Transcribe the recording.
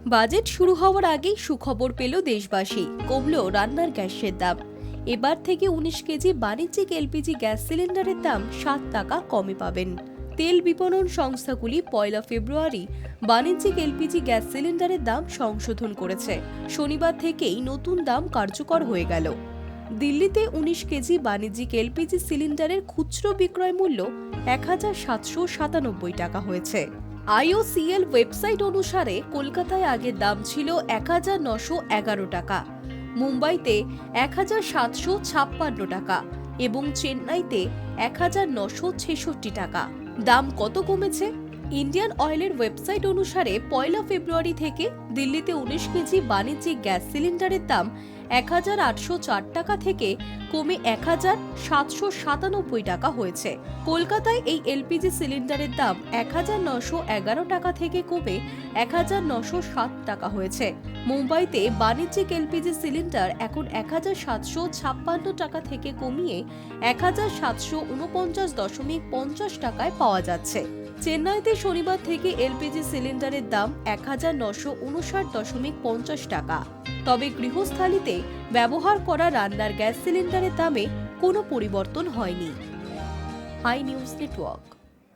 Budget শুরু হওয়ার আগেই সুখবর পেল দেশবাসী, কমল রান্নার গ্যাসের দাম। এবার থেকে 19 কেজি বাণিজ্যিক এলপিজি গ্যাস সিলিন্ডারের দাম 7 টাকা কমে পাবেন। তেল বিপণন সংস্থাগুলি 1 ফেব্রুয়ারি বাণিজ্যিক এলপিজি গ্যাস সিলিন্ডারের দাম সংশোধন করেছে। শনিবার থেকেই নতুন দাম কার্যকর হয়ে গেল। দিল্লিতে 19 কেজি বাণিজ্যিক এলপিজি সিলিন্ডারের খুচরো বিক্রয় মূল্য 1797 টাকা হয়েছে। আইওসিএল ওয়েবসাইট অনুসারে কলকাতায় আগের দাম ছিল 1911 টাকা, মুম্বাইতে 1756 টাকা এবং চেন্নাইতে 1966 টাকা। দাম কত কমেছে? ইন্ডিয়ান অয়েলের ওয়েবসাইট অনুসারে 1 ফেব্রুয়ারি থেকে দিল্লিতে 19 কেজি বাণিজ্যিক গ্যাস সিলিন্ডারের দাম 1804 টাকা থেকে কমে 1797 টাকা হয়েছে। কলকাতায় এই এলপিজি সিলিন্ডারের দাম 1911 টাকা থেকে কমে 1907 টাকা হয়েছে। মুম্বাইতে বাণিজ্যিক এলপিজি সিলিন্ডার এখন 1756 টাকা থেকে কমিয়ে 1749.50 টাকায় পাওয়া যাচ্ছে। চেন্নাইতে শনিবার থেকে এলপিজি সিলিন্ডারের দাম 1959.50 টাকা। তবে গৃহস্থালিতে ব্যবহার করা রান্নার গ্যাস সিলিন্ডারের দামে কোনো পরিবর্তন হয়নি। Hi News network.